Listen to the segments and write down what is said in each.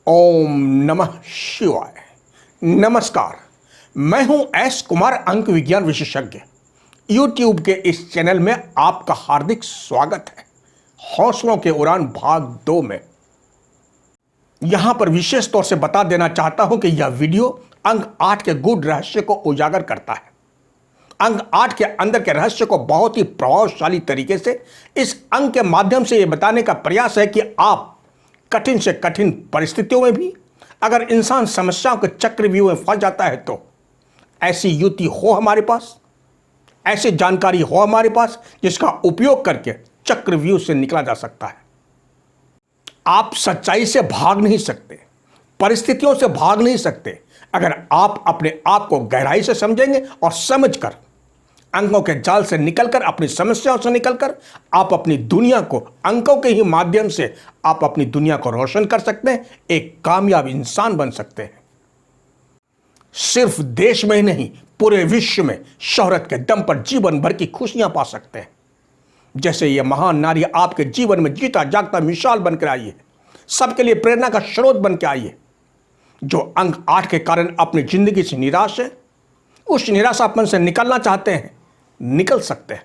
ओम नमः शिवाय। नमस्कार, मैं हूं एस कुमार, अंक विज्ञान विशेषज्ञ। यूट्यूब के इस चैनल में आपका हार्दिक स्वागत है। हौसलों के उड़ान भाग 2 में यहां पर विशेष तौर से बता देना चाहता हूं कि यह वीडियो अंक 8 के गूढ़ रहस्य को उजागर करता है। अंक 8 के अंदर के रहस्य को बहुत ही प्रभावशाली तरीके से इस अंक के माध्यम से यह बताने का प्रयास है कि आप कठिन से कठिन परिस्थितियों में भी अगर इंसान समस्याओं के चक्रव्यूह में फंस जाता है तो ऐसी युक्ति हो हमारे पास, ऐसी जानकारी हो हमारे पास जिसका उपयोग करके चक्रव्यूह से निकला जा सकता है। आप सच्चाई से भाग नहीं सकते, परिस्थितियों से भाग नहीं सकते अगर आप अपने आप को गहराई से समझेंगे और समझकर अंकों के जाल से निकलकर, अपनी समस्याओं से निकलकर आप अपनी दुनिया को अंकों के ही माध्यम से आप अपनी दुनिया को रोशन कर सकते हैं, एक कामयाब इंसान बन सकते हैं। सिर्फ देश में ही नहीं, पूरे विश्व में शोहरत के दम पर जीवन भर की खुशियां पा सकते हैं। जैसे ये महान नारी आपके जीवन में जीता जागता मिसाल बनकर आई है, सबके लिए प्रेरणा का स्रोत बन के आई है। जो अंक 8 के कारण अपनी जिंदगी से निराश है, उस निराशापन से निकलना चाहते हैं, निकल सकते हैं।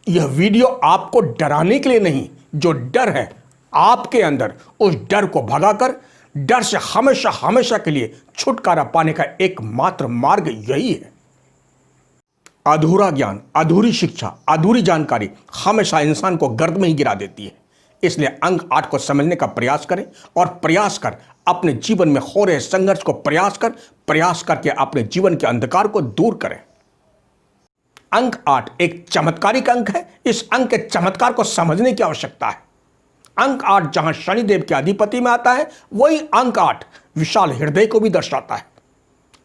यह वीडियो आपको डराने के लिए नहीं, जो डर है आपके अंदर, उस डर को भगाकर डर से हमेशा हमेशा के लिए छुटकारा पाने का एकमात्र मार्ग यही है। अधूरा ज्ञान, अधूरी शिक्षा, अधूरी जानकारी हमेशा इंसान को गर्त में ही गिरा देती है। इसलिए अंक 8 को समझने का प्रयास करें और प्रयास कर अपने जीवन में हो रहे संघर्ष को प्रयास करके अपने जीवन के अंधकार को दूर करें। अंक 8 एक चमत्कारिक अंक है। इस अंक के चमत्कार को समझने की आवश्यकता है। अंक 8 जहां शनिदेव के अधिपति में आता है, वही अंक 8 विशाल हृदय को भी दर्शाता है।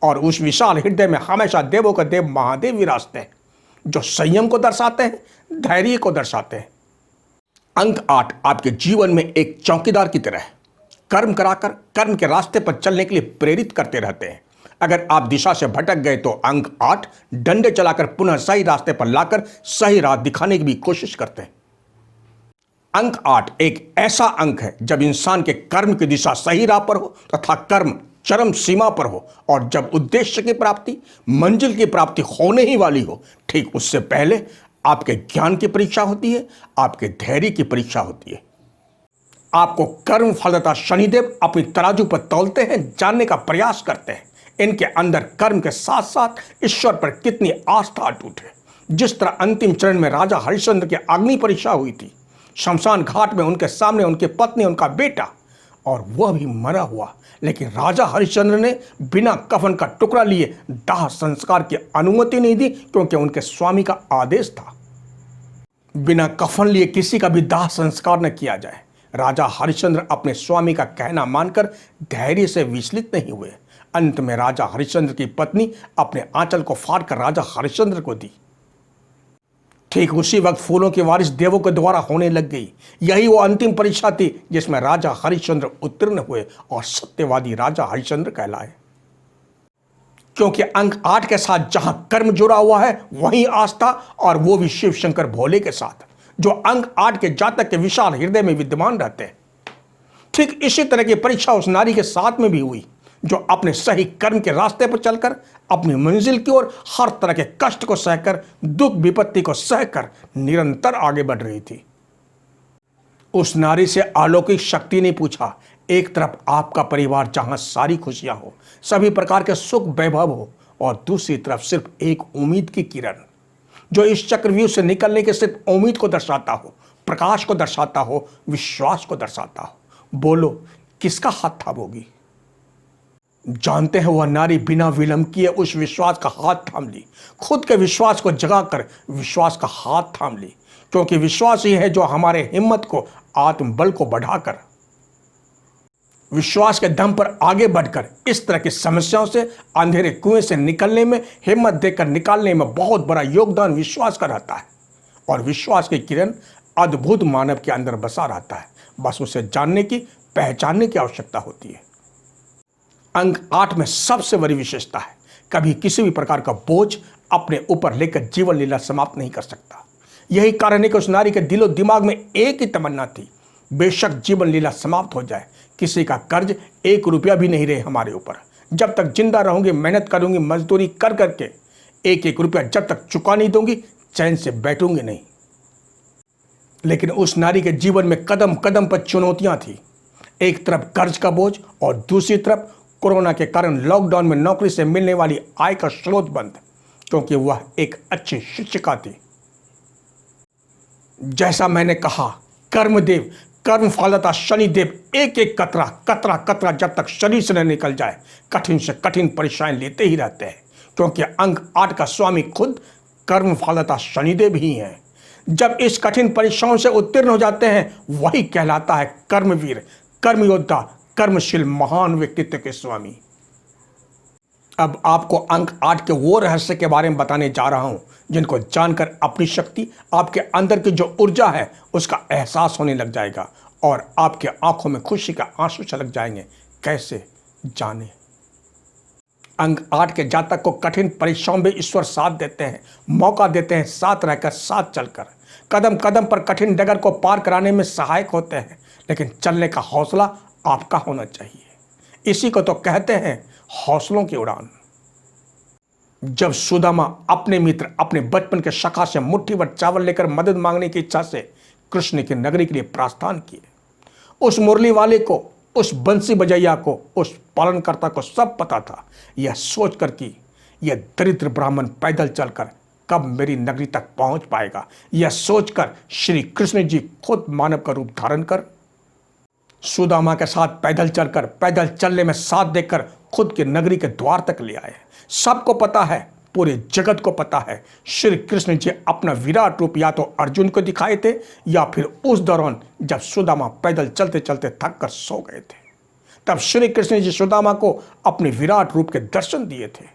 और उस विशाल हृदय में हमेशा देवों का देव महादेव विराजते हैं, जो संयम को दर्शाते हैं, धैर्य को दर्शाते हैं। अंक 8 आपके जीवन में एक चौकीदार की तरह है, कर्म कराकर कर्म के रास्ते पर चलने के लिए प्रेरित करते रहते हैं। अगर आप दिशा से भटक गए तो अंक 8 डंडे चलाकर पुनः सही रास्ते पर लाकर सही राह दिखाने की भी कोशिश करते हैं। अंक 8 एक ऐसा अंक है जब इंसान के कर्म की दिशा सही राह पर हो तथा कर्म चरम सीमा पर हो, और जब उद्देश्य की प्राप्ति, मंजिल की प्राप्ति होने ही वाली हो, ठीक उससे पहले आपके ज्ञान की परीक्षा होती है, आपके धैर्य की परीक्षा होती है। आपको कर्म फलदाता शनिदेव अपनी तराजू पर तौलते हैं, जानने का प्रयास करते हैं इनके अंदर कर्म के साथ साथ ईश्वर पर कितनी आस्था अटूट है। जिस तरह अंतिम चरण में राजा हरिश्चंद्र की अग्नि परीक्षा हुई थी, शमशान घाट में उनके सामने उनकी पत्नी, उनका बेटा, और वह भी मरा हुआ, लेकिन राजा हरिश्चंद्र ने बिना कफन का टुकड़ा लिए दाह संस्कार की अनुमति नहीं दी, क्योंकि उनके स्वामी का आदेश था बिना कफन लिए किसी का भी दाह संस्कार न किया जाए। राजा हरिश्चंद्र अपने स्वामी का कहना मानकर धैर्य से विचलित नहीं हुए। अंत में राजा हरिश्चंद्र की पत्नी अपने आंचल को फाड़कर राजा हरिश्चंद्र को दी। ठीक उसी वक्त फूलों की बारिश देवों के द्वारा होने लग गई। यही वो अंतिम परीक्षा थी जिसमें राजा हरिश्चंद्र उत्तीर्ण हुए और सत्यवादी राजा हरिश्चंद्र कहलाए। क्योंकि अंक 8 के साथ जहां कर्म जुड़ा हुआ है, वहीं आस्था, और वो भी शिव शंकर भोले के साथ, जो अंक 8 के जातक के विशाल हृदय में विद्यमान रहते हैं। ठीक इसी तरह की परीक्षा उस नारी के साथ में भी हुई, जो अपने सही कर्म के रास्ते पर चलकर अपनी मंजिल की ओर हर तरह के कष्ट को सहकर, दुख विपत्ति को सहकर निरंतर आगे बढ़ रही थी। उस नारी से अलौकिक शक्ति ने पूछा, एक तरफ आपका परिवार जहां सारी खुशियां हो, सभी प्रकार के सुख वैभव हो, और दूसरी तरफ सिर्फ एक उम्मीद की किरण, जो इस चक्रव्यूह से निकलने के सिर्फ उम्मीद को दर्शाता हो, प्रकाश को दर्शाता हो, विश्वास को दर्शाता हो। बोलो, किसका हाथ थामोगी? जानते हैं, वह नारी बिना विलंब किए उस विश्वास का हाथ थाम ली। खुद के विश्वास को जगाकर विश्वास का हाथ थाम ली, क्योंकि विश्वास ही है जो हमारे हिम्मत को, आत्मबल को बढ़ाकर, विश्वास के दम पर आगे बढ़कर इस तरह की समस्याओं से, अंधेरे कुएं से निकलने में, हिम्मत देकर निकालने में बहुत बड़ा योगदान विश्वास का रहता है। और विश्वास की किरण अद्भुत मानव के अंदर बसा रहता है, बस उसे जानने की, पहचानने की आवश्यकता होती है। अंक 8 में सबसे बड़ी विशेषता है, कभी किसी भी प्रकार का बोझ अपने ऊपर लेकर जीवन लीला समाप्त नहीं कर सकता। यही कारण है कि उस नारी के दिलो दिमाग में एक ही तमन्ना थी, बेशक जीवन लीला समाप्त हो जाए, किसी का कर्ज 1 रुपया भी नहीं रहे हमारे ऊपर। जब तक जिंदा रहूंगी मेहनत करूंगी, मजदूरी कर करके 1-1 रुपया जब तक चुका नहीं दूंगी, चैन से बैठूंगी नहीं। लेकिन उस नारी के जीवन में कदम कदम पर चुनौतियां थी। एक तरफ कर्ज का बोझ और दूसरी तरफ कोरोना के कारण लॉकडाउन में नौकरी से मिलने वाली आय का स्रोत बंद, क्योंकि वह एक अच्छी शिक्षिका थी। जैसा मैंने कहा, कर्मदेव कर्म फलता शनिदेव एक एक कतरा कतरा कतरा जब तक शरीर से न निकल जाए कठिन से कठिन परेशानी लेते ही रहते हैं, क्योंकि अंक 8 का स्वामी खुद कर्म फलता शनिदेव ही हैं। जब इस कठिन परीक्षाओं से उत्तीर्ण हो जाते हैं, वही कहलाता है कर्मवीर, कर्मयोद्धा, कर्मशील महान व्यक्तित्व के स्वामी। अब आपको अंक 8 के वो रहस्य के बारे में बताने जा रहा हूं, जिनको जानकर अपनी शक्ति, आपके अंदर की जो ऊर्जा है उसका एहसास होने लग जाएगा और आपके आंखों में खुशी का आंसू छलक जाएंगे। कैसे, जाने। अंक 8 के जातक को कठिन परीक्षाओं में ईश्वर साथ देते हैं, मौका देते हैं, साथ रहकर, साथ चलकर, कदम कदम पर कठिन डगर को पार कराने में सहायक होते हैं। लेकिन चलने का हौसला आपका होना चाहिए। इसी को तो कहते हैं हौसलों की उड़ान। जब सुदामा अपने मित्र, अपने बचपन के सखा से मुट्ठी भर चावल लेकर मदद मांगने की इच्छा से कृष्ण की नगरी के लिए प्रस्थान किए, उस मुरली वाले को, उस बंसी बजैया को, उस पालनकर्ता को सब पता था, यह सोचकर कि यह दरिद्र ब्राह्मण पैदल चलकर कब मेरी नगरी तक पहुंच पाएगा। यह सोचकर श्री कृष्ण जी खुद मानव का रूप धारण कर सुदामा के साथ पैदल चलकर, पैदल चलने में साथ देकर खुद के नगरी के द्वार तक ले आए। सबको पता है, पूरे जगत को पता है, श्री कृष्ण जी अपना विराट रूप या तो अर्जुन को दिखाए थे या फिर उस दौरान जब सुदामा पैदल चलते चलते थक कर सो गए थे, तब श्री कृष्ण जी सुदामा को अपने विराट रूप के दर्शन दिए थे।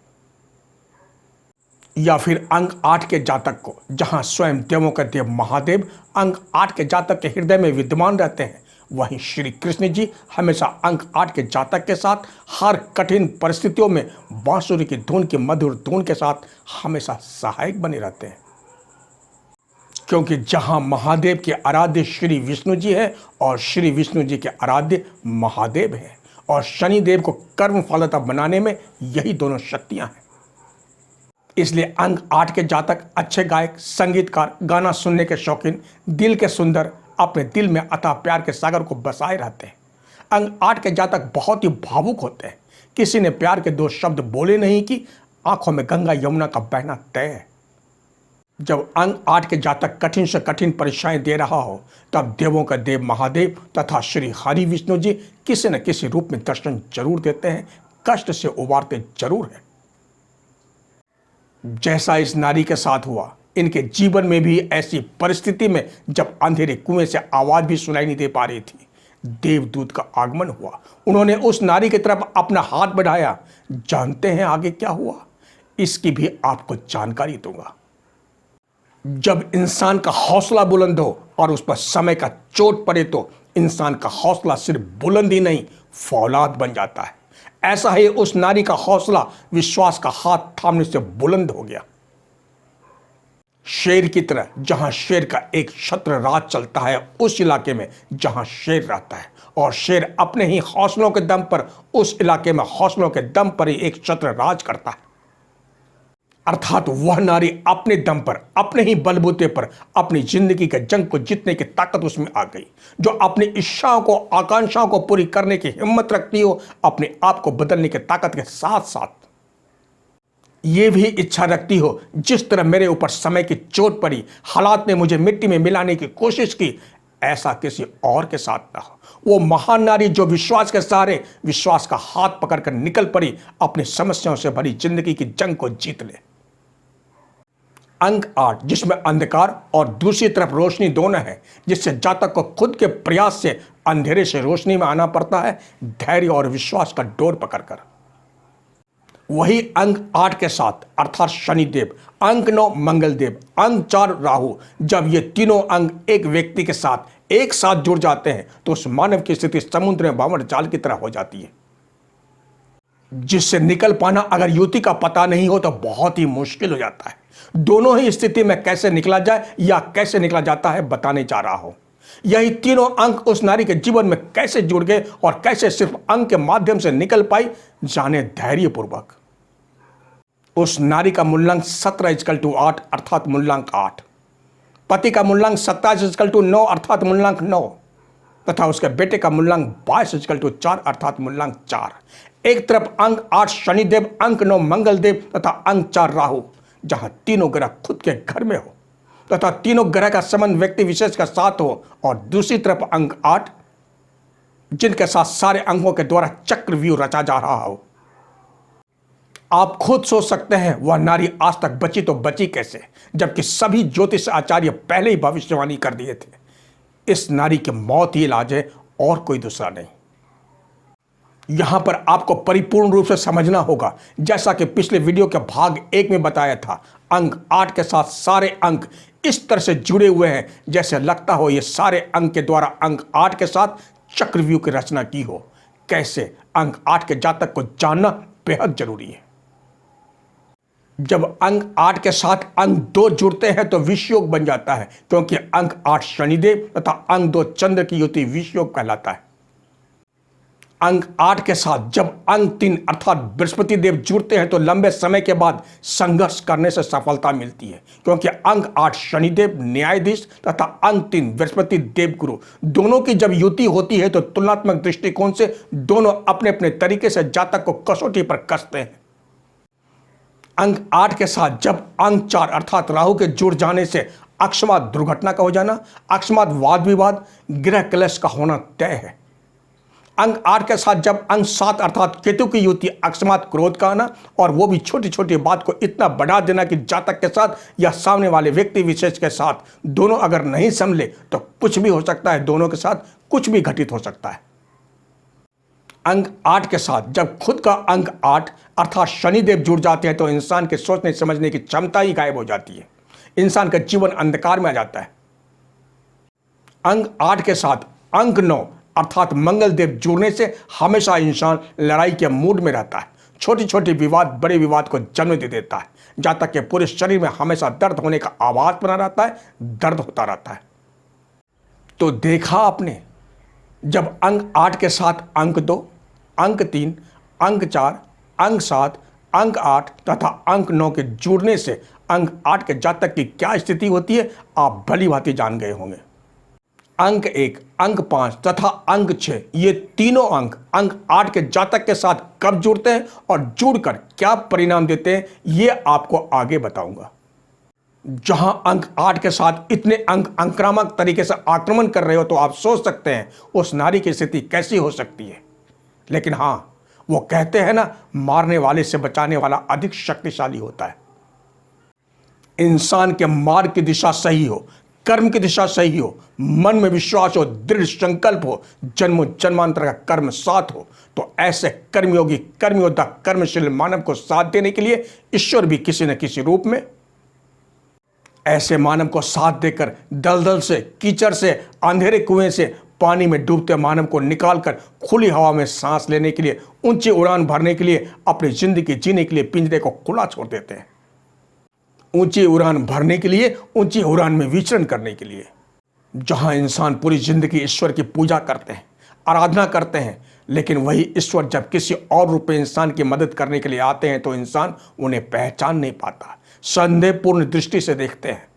या फिर अंक 8 के जातक को, जहां स्वयं देवों का देव महादेव अंक 8 के जातक के हृदय में विद्यमान रहते हैं, वहीं श्री कृष्ण जी हमेशा अंक 8 के जातक के साथ हर कठिन परिस्थितियों में बांसुरी की धुन की मधुर धुन के साथ हमेशा सहायक बने रहते हैं। क्योंकि जहां महादेव के आराध्य श्री विष्णु जी है और श्री विष्णु जी के आराध्य महादेव है, और शनिदेव को कर्म फलता बनाने में यही दोनों शक्तियां हैं। इसलिए अंक 8 के जातक अच्छे गायक, संगीतकार, गाना सुनने के शौकीन, दिल के सुंदर, अपने दिल में अथाह प्यार के सागर को बसाए रहते हैं। अंक 8 के जातक बहुत ही भावुक होते हैं। किसी ने प्यार के 2 शब्द बोले नहीं कि आंखों में गंगा यमुना का बहना तय है। जब अंक 8 के जातक कठिन से कठिन परीक्षाएं दे रहा हो, तब देवों का देव महादेव तथा श्री हरि विष्णु जी किसी न किसी रूप में दर्शन जरूर देते हैं, कष्ट से उबारते जरूर हैं। जैसा इस नारी के साथ हुआ, इनके जीवन में भी ऐसी परिस्थिति में जब अंधेरे कुएं से आवाज भी सुनाई नहीं दे पा रही थी, देवदूत का आगमन हुआ। उन्होंने उस नारी की तरफ अपना हाथ बढ़ाया। जानते हैं आगे क्या हुआ? इसकी भी आपको जानकारी दूंगा। जब इंसान का हौसला बुलंद हो और उस पर समय का चोट पड़े, तो इंसान का हौसला सिर्फ बुलंद ही नहीं, फौलाद बन जाता है। ऐसा ही उस नारी का हौसला विश्वास का हाथ थामने से बुलंद हो गया। शेर की तरह, जहां शेर का एक छत्र राज चलता है उस इलाके में जहां शेर रहता है, और शेर अपने ही हौसलों के दम पर उस इलाके में हौसलों के दम पर ही एक छत्र राज करता है। अर्थात वह नारी अपने दम पर, अपने ही बलबूते पर अपनी जिंदगी के जंग को जीतने की ताकत उसमें आ गई, जो अपनी इच्छाओं को, आकांक्षाओं को पूरी करने की हिम्मत रखती हो, अपने आप को बदलने की ताकत के साथ साथ ये भी इच्छा रखती हो, जिस तरह मेरे ऊपर समय की चोट पड़ी, हालात ने मुझे मिट्टी में मिलाने की कोशिश की, ऐसा किसी और के साथ ना हो। वो महान नारी जो विश्वास के सहारे विश्वास का हाथ पकड़कर निकल पड़ी, अपनी समस्याओं से भरी जिंदगी की जंग को जीत ले। अंक 8, जिसमें अंधकार और दूसरी तरफ रोशनी दोनों है, जिससे जातक को खुद के प्रयास से अंधेरे से रोशनी में आना पड़ता है, धैर्य और विश्वास का डोर पकड़कर। वही अंक 8 के साथ अर्थात शनिदेव, अंक 9 मंगलदेव, अंक 4 राहु, जब ये तीनों अंक एक व्यक्ति के साथ एक साथ जुड़ जाते हैं, तो उस मानव की स्थिति समुद्र में बावड़ जाल की तरह हो जाती है, जिससे निकल पाना अगर युति का पता नहीं हो तो बहुत ही मुश्किल हो जाता है। दोनों ही स्थिति में कैसे निकला जाए या कैसे निकला जाता है बताने जा रहा हूं। यही तीनों अंक उस नारी के जीवन में कैसे जुड़ गए और कैसे सिर्फ अंक के माध्यम से निकल पाई, जाने धैर्यपूर्वक। उस नारी का मूल्यांक 17:8 अर्थात मूल्यांक 8, पति का मूल्यांक 27:9 अर्थात मूल्यांक 9 तथा उसके बेटे का मूल्यांक 22:4 अर्थात मूल्यांक 4। एक तरफ अंक 8 शनिदेव, अंक 9 मंगलदेव तथा अंक 4 राहु, जहां तीनों ग्रह खुद के घर में हो तथा तीनों ग्रह का संबंध व्यक्ति विशेष के साथ हो, और दूसरी तरफ अंक 8 जिनके साथ सारे अंकों के द्वारा चक्रव्यूह रचा जा रहा हो। आप खुद सोच सकते हैं वह नारी आज तक बची तो बची कैसे, जबकि सभी ज्योतिष आचार्य पहले ही भविष्यवाणी कर दिए थे। इस नारी की मौत ही इलाज है और कोई दूसरा नहीं। यहां पर आपको परिपूर्ण रूप से समझना होगा, जैसा कि पिछले वीडियो के भाग 1 में बताया था, अंक 8 के साथ सारे अंक इस तरह से जुड़े हुए हैं जैसे लगता हो ये सारे अंक के द्वारा अंक 8 के साथ चक्रव्यूह की रचना की हो। कैसे? अंक 8 के जातक को जानना बेहद जरूरी है। जब अंक 8 के साथ अंक 2 जुड़ते हैं तो विषयोग बन जाता है, क्योंकि अंक 8 शनिदेव तथा अंक 2 चंद्र की युति विषयोग कहलाता है। अंक 8 के साथ जब अंक 3 अर्थात बृहस्पति देव जुड़ते हैं तो लंबे समय के बाद संघर्ष करने से सफलता मिलती है, क्योंकि अंक 8 शनिदेव न्यायाधीश तथा अंक 3 बृहस्पति देव गुरु, दोनों की जब युति होती है तो तुलनात्मक दृष्टिकोण से दोनों अपने अपने तरीके से जातक को कसौटी पर कसते हैं। अंक 8 के साथ जब अंक 4 अर्थात राहु के जुड़ जाने से अकस्मात दुर्घटना का हो जाना, अकस्मात वाद विवाद, गृह क्लेश का होना तय है। अंक 8 के साथ जब अंक 7 अर्थात केतु की युति, अकस्मात क्रोध का आना, और वो भी छोटी छोटी बात को इतना बढ़ा देना कि जातक के साथ या सामने वाले व्यक्ति विशेष के साथ दोनों अगर नहीं संभले तो कुछ भी हो सकता है, दोनों के साथ कुछ भी घटित हो सकता है। अंक 8 के साथ जब खुद का अंक 8 अर्थात शनिदेव जुड़ जाते हैं तो इंसान के सोचने समझने की क्षमता ही गायब हो जाती है, इंसान का जीवन अंधकार में आ जाता है। अंक 8 के साथ अंक 9 अर्थात मंगल देव जुड़ने से हमेशा इंसान लड़ाई के मूड में रहता है, छोटी छोटी विवाद बड़े विवाद को जन्म दे देता है, जहां तक कि पूरे शरीर में हमेशा दर्द होने का आभास बना रहता है, दर्द होता रहता है। तो देखा आपने, जब अंक 8 के साथ अंक 2, अंक 3, अंक 4, अंक 7, अंक 8 तथा अंक 9 के जुड़ने से अंक 8 के जातक की क्या स्थिति होती है आप भली भांति जान गए होंगे। अंक 1, अंक 5 तथा अंक 6 ये तीनों अंक 8 के जातक के साथ कब जुड़ते हैं और जुड़कर क्या परिणाम देते हैं ये आपको आगे बताऊंगा। जहां अंक 8 के साथ इतने अंक आक्रामक तरीके से आक्रमण कर रहे हो तो आप सोच सकते हैं उस नारी की स्थिति कैसी हो सकती है। लेकिन हां, वो कहते हैं ना, मारने वाले से बचाने वाला अधिक शक्तिशाली होता है। इंसान के मार्ग की दिशा सही हो, कर्म की दिशा सही हो, मन में विश्वास हो, दृढ़ संकल्प हो, जन्मों जन्मांतर का कर्म साथ हो, तो ऐसे कर्मयोगी कर्मयोद्धा कर्मशील मानव को साथ देने के लिए ईश्वर भी किसी न किसी रूप में ऐसे मानव को साथ देकर दलदल से, कीचड़ से, अंधेरे कुएं से, पानी में डूबते मानव को निकालकर खुली हवा में सांस लेने के लिए, ऊंची उड़ान भरने के लिए, अपनी जिंदगी जीने के लिए पिंजरे को खुला छोड़ देते हैं। ऊंची उड़ान भरने के लिए, ऊंची उड़ान में विचरण करने के लिए। जहां इंसान पूरी जिंदगी ईश्वर की पूजा करते हैं, आराधना करते हैं, लेकिन वही ईश्वर जब किसी और रूप में इंसान की मदद करने के लिए आते हैं तो इंसान उन्हें पहचान नहीं पाता, संदेहपूर्ण दृष्टि से देखते हैं।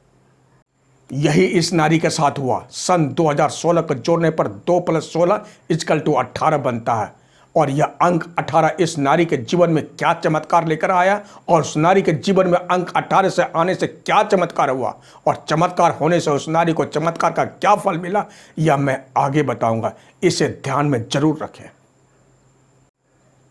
यही इस नारी के साथ हुआ। सन 2016 को जोड़ने पर 2 + 16 = 18 बनता है, और यह अंक 18 इस नारी के जीवन में क्या चमत्कार लेकर आया और उस नारी के जीवन में अंक 18 से आने से क्या चमत्कार हुआ और चमत्कार होने से उस नारी को चमत्कार का क्या फल मिला, यह मैं आगे बताऊंगा। इसे ध्यान में जरूर रखें।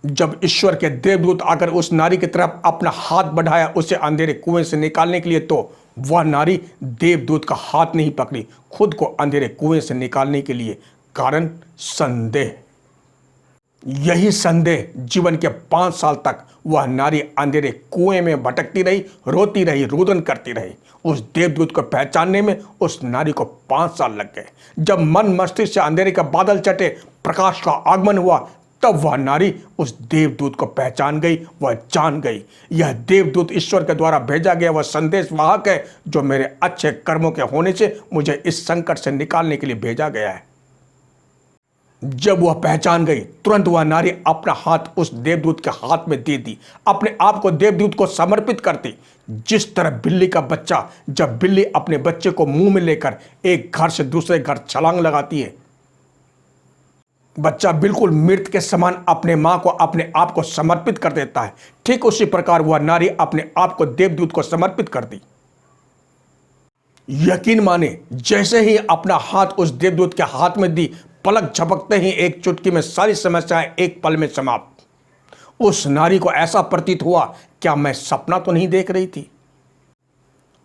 जब ईश्वर के देवदूत आकर उस नारी की तरफ अपना हाथ बढ़ाया उसे अंधेरे कुएं से निकालने के लिए, तो वह नारी देवदूत का हाथ नहीं पकड़ी, खुद को अंधेरे कुएं से निकालने के लिए। कारण संदेह। यही संदेह जीवन के 5 साल तक वह नारी अंधेरे कुएं में भटकती रही, रोती रही, रुदन करती रही। उस देवदूत को पहचानने में उस नारी को 5 साल लग गए। जब मन मस्तिष्क से अंधेरे का बादल चटे, प्रकाश का आगमन हुआ, तब वह नारी उस देवदूत को पहचान गई। वह जान गई यह देवदूत ईश्वर के द्वारा भेजा गया वह संदेश वाहक है जो मेरे अच्छे कर्मों के होने से मुझे इस संकट से निकालने के लिए भेजा गया है। जब वह पहचान गई तुरंत वह नारी अपना हाथ उस देवदूत के हाथ में दे दी, अपने आप को देवदूत को समर्पित करती। जिस तरह बिल्ली का बच्चा जब बिल्ली अपने बच्चे को मुंह में लेकर एक घर से दूसरे घर छलांग लगाती है, बच्चा बिल्कुल मृत के समान अपने मां को अपने आप को समर्पित कर देता है, ठीक उसी प्रकार वह नारी अपने आप को देवदूत को समर्पित कर दी। यकीन माने जैसे ही अपना हाथ उस देवदूत के हाथ में दी, पलक झपकते ही एक चुटकी में सारी समस्याएं एक पल में समाप्त। उस नारी को ऐसा प्रतीत हुआ क्या मैं सपना तो नहीं देख रही थी।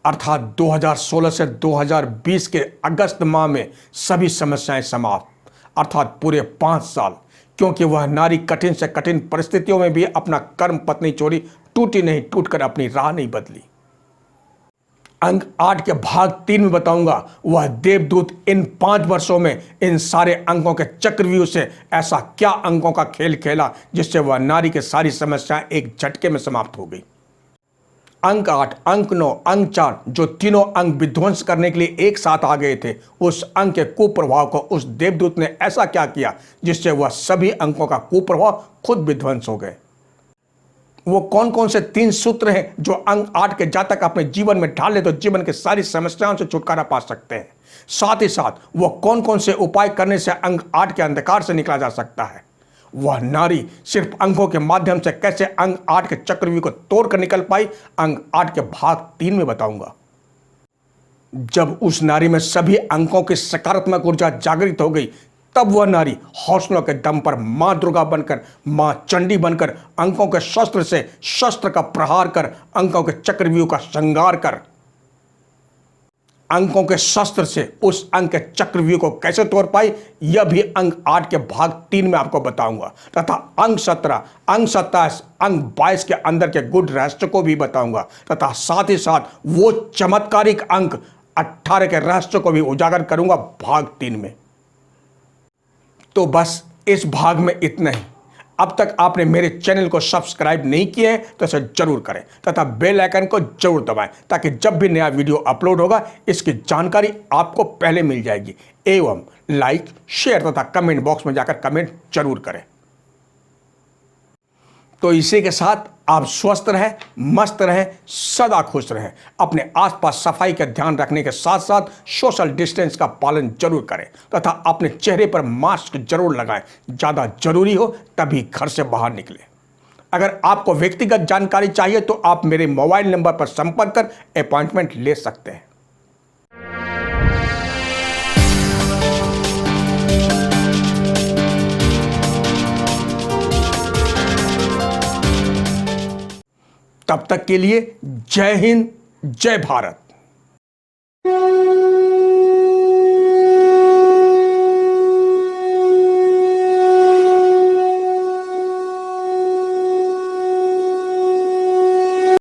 अर्थात 2016 से 2020 के अगस्त माह में सभी समस्याएं समाप्त, अर्थात पूरे 5 साल। क्योंकि वह नारी कठिन से कठिन परिस्थितियों में भी अपना कर्म पत्नी चोरी टूटी नहीं, टूटकर अपनी राह नहीं बदली। अंक 8 के भाग 3 में बताऊंगा वह देवदूत इन 5 वर्षों में इन सारे अंकों के चक्रव्यूह से ऐसा क्या अंकों का खेल खेला जिससे वह नारी की सारी समस्याएं एक झटके में समाप्त हो गई। अंक 8, अंक 9, अंक 4 जो तीनों अंक विध्वंस करने के लिए एक साथ आ गए थे, उस अंक के कुप्रभाव को उस देवदूत ने ऐसा क्या किया जिससे वह सभी अंकों का कुप्रभाव खुद विध्वंस हो गए। वो कौन कौन से 3 सूत्र हैं जो अंक 8 के जातक अपने जीवन में ढाल ले तो जीवन की सारी समस्याओं से छुटकारा पा सकते हैं। साथ ही साथ वो कौन कौन से उपाय करने से अंक 8 के अंधकार से निकला जा सकता है। वह नारी सिर्फ अंकों के माध्यम से कैसे अंक 8 के चक्रव्यूह को तोड़कर निकल पाई, अंक 8 के भाग 3 में बताऊंगा। जब उस नारी में सभी अंकों की सकारात्मक ऊर्जा जागृत हो गई, तब वह नारी हौसलों के दम पर मां दुर्गा बनकर, मां चंडी बनकर अंकों के शस्त्र से शस्त्र का प्रहार कर, अंकों के चक्रव्यूह का श्रृंगार कर, अंकों के शस्त्र से उस अंक के चक्रव्यूह को कैसे तोड़ पाई, यह भी अंक 8 के भाग 3 में आपको बताऊंगा। तथा अंक 17, अंक 27, अंक 22 के अंदर के गुड रहस्य को भी बताऊंगा। तथा साथ ही साथ वो चमत्कारिक अंक 18 के रहस्य को भी उजागर करूंगा भाग 3 में। तो बस इस भाग में इतना ही। अब तक आपने मेरे चैनल को सब्सक्राइब नहीं किया है तो इसे जरूर करें तथा बेल आइकन को जरूर दबाएं ताकि जब भी नया वीडियो अपलोड होगा इसकी जानकारी आपको पहले मिल जाएगी। एवं लाइक, शेयर तथा कमेंट बॉक्स में जाकर कमेंट जरूर करें। तो इसी के साथ आप स्वस्थ रहें, मस्त रहें, सदा खुश रहें। अपने आसपास सफाई का ध्यान रखने के साथ साथ सोशल डिस्टेंस का पालन जरूर करें तथा अपने चेहरे पर मास्क जरूर लगाएं। ज़्यादा जरूरी हो तभी घर से बाहर निकलें। अगर आपको व्यक्तिगत जानकारी चाहिए तो आप मेरे मोबाइल नंबर पर संपर्क कर अपॉइंटमेंट ले सकते हैं। तब तक के लिए जय हिंद, जय भारत।